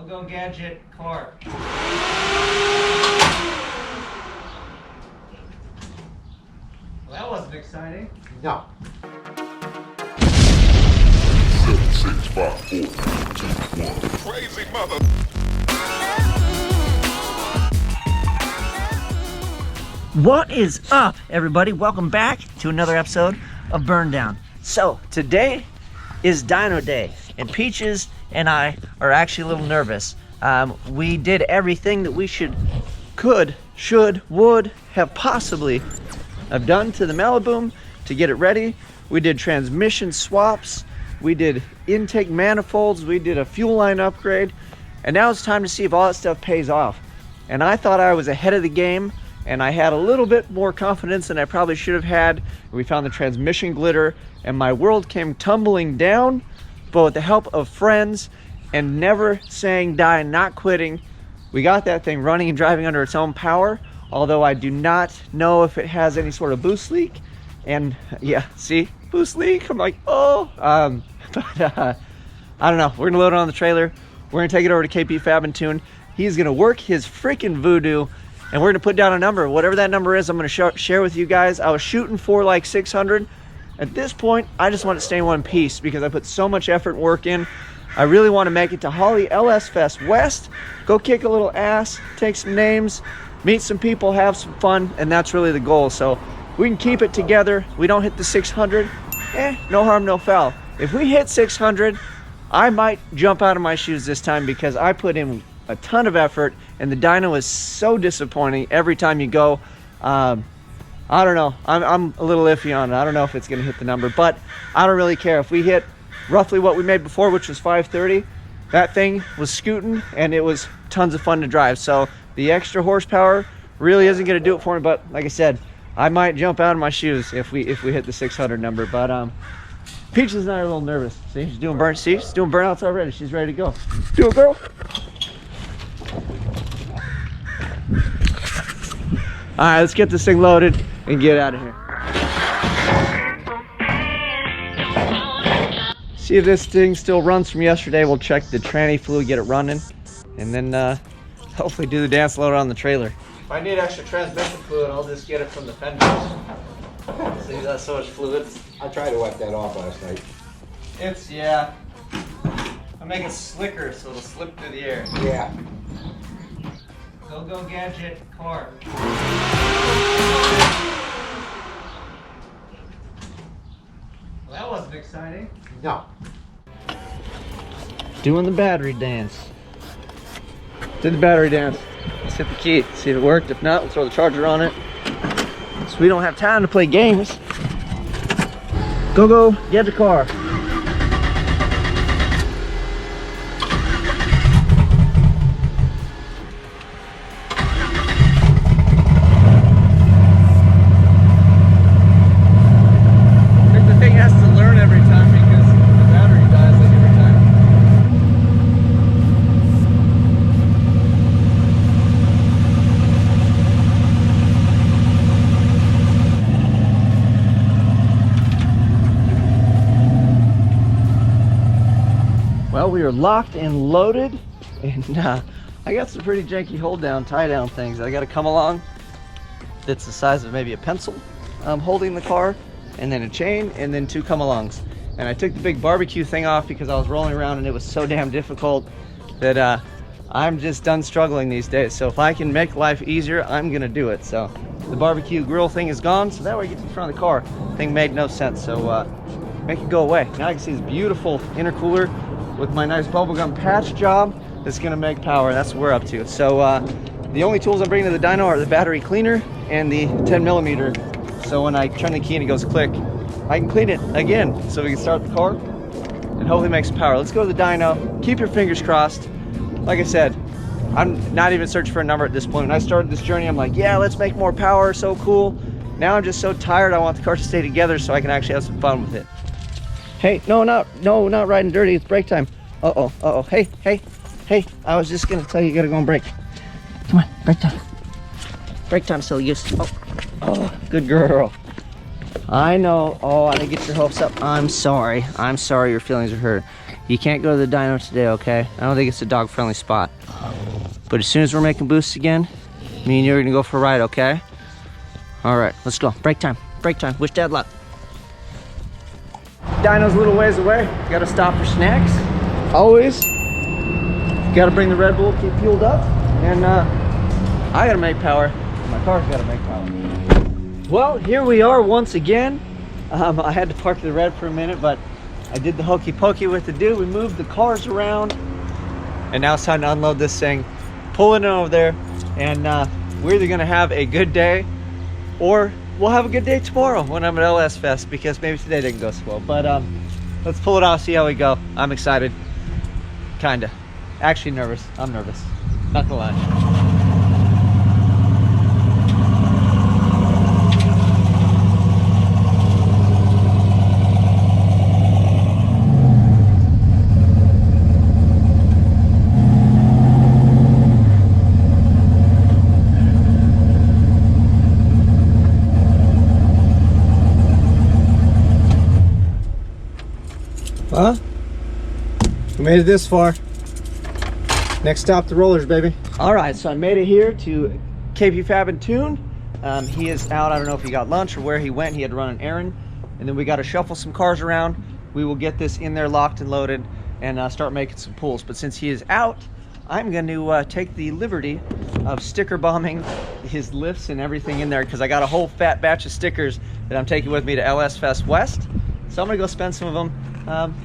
Go gadget car. Well, that wasn't exciting. No. 7, 6, 5, 4, 3, 2, 1. Crazy mother. What is up, everybody? Welcome back to another episode of BurnDown. So today is Dyno Day, and Peaches and I are actually a little nervous. We did everything that we should would have possibly have done to the Maliboom to get it ready. We did transmission swaps, we did intake manifolds, we did a fuel line upgrade, and now it's time to see if all that stuff pays off. And I thought I was ahead of the game, and I had a little bit more confidence than I probably should have had. We found the transmission glitter, and my world came tumbling down, but with the help of friends and never saying die, not quitting, we got that thing running and driving under its own power, although I do not know if it has any sort of boost leak. And yeah, see, boost leak, I'm like, oh. But I don't know, we're gonna load it on the trailer, we're gonna take it over to KP Fab and Tune. He's gonna work his freaking voodoo, and we're gonna put down a number. Whatever that number is, I'm gonna share with you guys. I was shooting for like 600. At this point, I just want it to stay in one piece because I put so much effort and work in. I really want to make it to Holley LS Fest West, go kick a little ass, take some names, meet some people, have some fun, and that's really the goal. So we can keep it together. We don't hit the 600, no harm, no foul. If we hit 600, I might jump out of my shoes this time because I put in a ton of effort, and the dyno is so disappointing every time you go. I don't know, I'm a little iffy on it. I don't know if it's gonna hit the number, but I don't really care. If we hit roughly what we made before, which was 530, that thing was scooting and it was tons of fun to drive. So the extra horsepower really isn't gonna do it for me, but like I said, I might jump out of my shoes if we hit the 600 number. But Peaches and I are a little nervous. See, she's doing burnouts already. She's ready to go. Do it, girl. All right, let's get this thing loaded and get out of here. See if this thing still runs from yesterday. We'll check the tranny fluid, get it running, and then hopefully do the dance load on the trailer. If I need extra transmission fluid, I'll just get it from the fenders. See, that's so much fluid. I tried to wipe that off last night. Yeah. I make it slicker so it'll slip through the air. Yeah. Go gadget car. Well, that wasn't exciting. No. Doing the battery dance. Did the battery dance. Let's hit the key, see if it worked. If not, we'll throw the charger on it. So we don't have time to play games. Go get the car. Well, we are locked and loaded, and I got some pretty janky hold down, tie down things. I got to come along that's the size of maybe a pencil holding the car, and then a chain, and then 2 come-alongs. And I took the big barbecue thing off because I was rolling around and it was so damn difficult that I'm just done struggling these days. So if I can make life easier, I'm gonna do it. So the barbecue grill thing is gone, so that way I get to the front of the car. Thing made no sense, so make it go away. Now I can see this beautiful intercooler with my nice bubblegum patch job that's gonna make power. That's what we're up to. So the only tools I'm bringing to the dyno are the battery cleaner and the 10mm. So when I turn the key and it goes click, I can clean it again so we can start the car and hopefully make some power. Let's go to the dyno. Keep your fingers crossed. Like I said, I'm not even searching for a number at this point. When I started this journey, I'm like, yeah, let's make more power, so cool. Now I'm just so tired, I want the car to stay together so I can actually have some fun with it. Hey, no, not riding dirty, it's break time. Uh-oh, hey, I was just gonna tell you, you gotta go and brake. Come on, break time. Break time, silly goose. Oh, good girl. I know, I didn't get your hopes up. I'm sorry your feelings are hurt. You can't go to the dyno today, okay? I don't think it's a dog-friendly spot. But as soon as we're making boosts again, me and you are gonna go for a ride, okay? All right, let's go. Break time, break time. Wish Dad luck. Dyno's a little ways away. Gotta stop for snacks. Always. Gotta bring the Red Bull, keep fueled up. And I gotta make power. My car's gotta make power. Well, here we are once again. I had to park the red for a minute, but I did the hokey pokey with the dude. We moved the cars around, and now it's time to unload this thing, pull it in over there, and we're either gonna have a good day, or we'll have a good day tomorrow when I'm at LS Fest, because maybe today didn't go so well. But let's pull it off, see how we go. I'm excited, kinda. Actually nervous. I'm nervous, not gonna lie. Huh? We made it this far. Next stop, the rollers, baby. All right, so I made it here to KP Fab and Tune. He is out. I don't know if he got lunch or where he went. He had to run an errand. And then we got to shuffle some cars around. We will get this in there locked and loaded and start making some pulls. But since he is out, I'm going to take the liberty of sticker bombing his lifts and everything in there, because I got a whole fat batch of stickers that I'm taking with me to LS Fest West. So I'm going to go spend some of them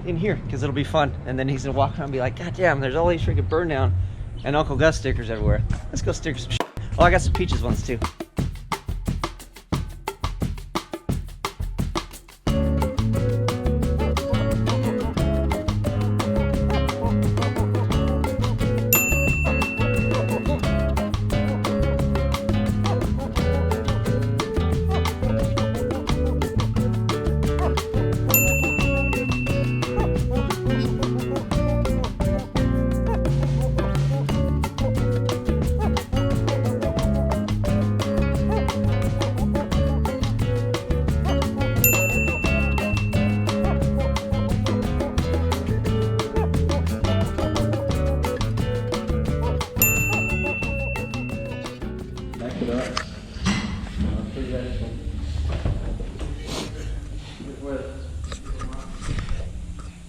in here, because it'll be fun. And then he's gonna walk around and be like, God damn, there's all these freaking BurnDown and Uncle Gus stickers everywhere. Let's go sticker some shit. Oh, I got some Peaches ones too.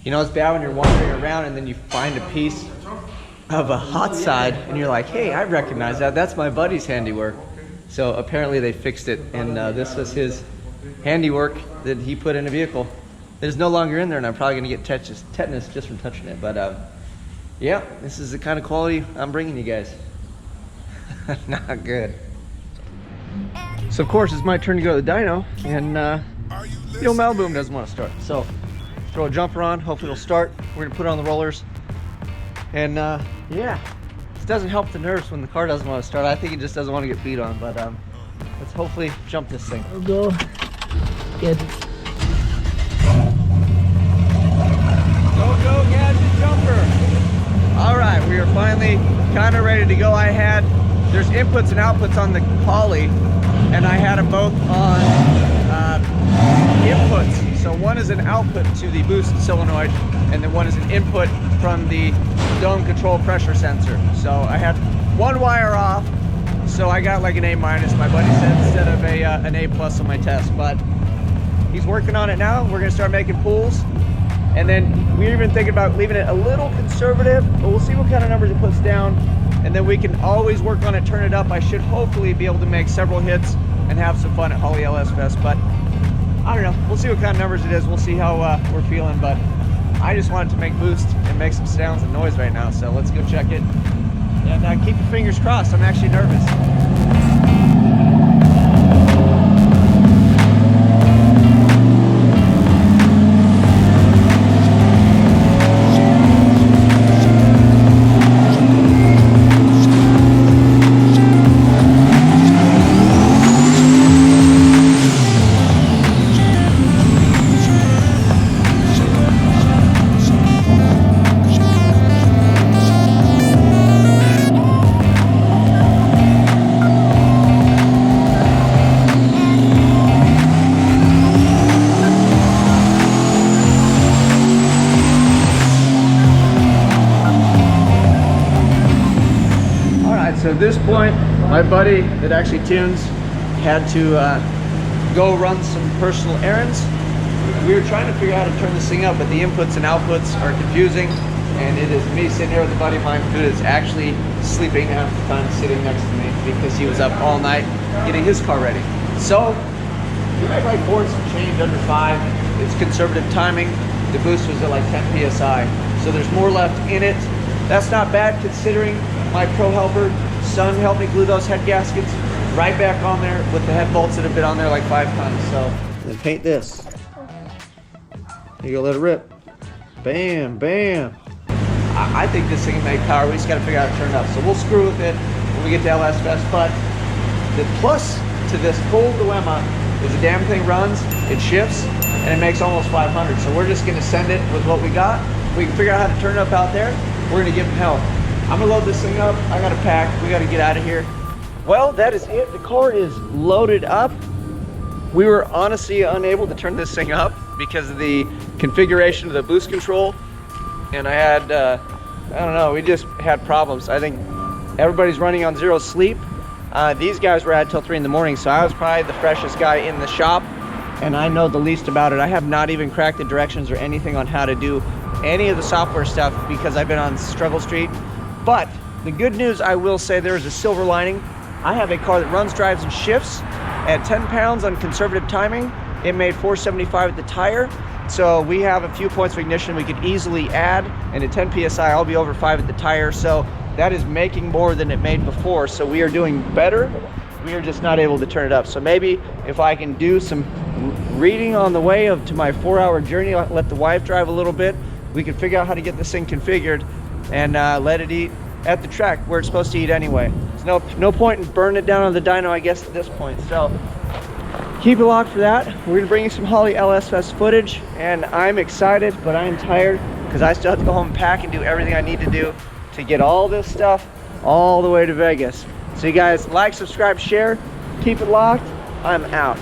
You know, it's bad when you're wandering around and then you find a piece of a hot side and you're like, hey, I recognize that. That's my buddy's handiwork. So apparently they fixed it, and this was his handiwork that he put in a vehicle that is no longer in there, and I'm probably going to get tetanus just from touching it. But yeah, this is the kind of quality I'm bringing you guys. Not good. So of course it's my turn to go to the dyno, and Maliboom doesn't want to start. So throw a jumper on, hopefully it'll start. We're gonna put it on the rollers. And yeah, it doesn't help the nerves when the car doesn't want to start. I think it just doesn't want to get beat on, but let's hopefully jump this thing. I'll go. Gadget. Go, Gadget Jumper. All right, we are finally kind of ready to go. There's inputs and outputs on the Holley, and I had them both on inputs. So one is an output to the boost solenoid, and then one is an input from the dome control pressure sensor. So I had one wire off, so I got like an A-. My buddy said instead of an A+ on my test, but he's working on it now. We're gonna start making pulls, and then we're even thinking about leaving it a little conservative, but we'll see what kind of numbers it puts down, and then we can always work on it, turn it up. I should hopefully be able to make several hits and have some fun at Holley LS Fest, but I don't know. We'll see what kind of numbers it is. We'll see how we're feeling, but I just wanted to make boost and make some sounds and noise right now, so let's go check it. And keep your fingers crossed. I'm actually nervous. so at this point, my buddy that actually tunes had to go run some personal errands. We were trying to figure out how to turn this thing up, but the inputs and outputs are confusing, and it is me sitting here with a buddy of mine who is actually sleeping half the time sitting next to me because he was up all night getting his car ready. So we made like 4 and some change under 5. It's conservative timing. The boost was at like 10 psi, so there's more left in it. That's not bad considering my pro helper son helped me glue those head gaskets right back on there with the head bolts that have been on there like 5 times. So then paint this. You go, let it rip. Bam, bam. I think this thing can make power. We just got to figure out how to turn it up. So we'll screw with it when we get to LS Fest. But the plus to this whole dilemma is the damn thing runs, it shifts, and it makes almost 500. So we're just going to send it with what we got. We can figure out how to turn it up out there. We're going to give them hell. I'm going to load this thing up. I got to pack. We got to get out of here. Well, that is it. The car is loaded up. We were honestly unable to turn this thing up because of the configuration of the boost control. And I had, I don't know, we just had problems. I think everybody's running on 0 sleep. These guys were out till 3 in the morning, so I was probably the freshest guy in the shop, and I know the least about it. I have not even cracked the directions or anything on how to do any of the software stuff because I've been on struggle street. But the good news, I will say, there is a silver lining. I have a car that runs, drives, and shifts at 10 pounds on conservative timing. It made 475 at the tire. So we have a few points of ignition we could easily add, and at 10 psi I'll be over 5 at the tire, so that is making more than it made before. So we are doing better. We are just not able to turn it up. So maybe if I can do some reading on the way to my 4-hour journey, let the wife drive a little bit, we can figure out how to get this thing configured and let it eat at the track where it's supposed to eat anyway. There's no point in burning it down on the dyno, I guess, at this point. So keep it locked for that. We're gonna bring you some Holley LS Fest footage, and I'm excited, but I'm tired because I still have to go home and pack and do everything I need to do to get all this stuff all the way to Vegas. So you guys like, subscribe, share, keep it locked. I'm out.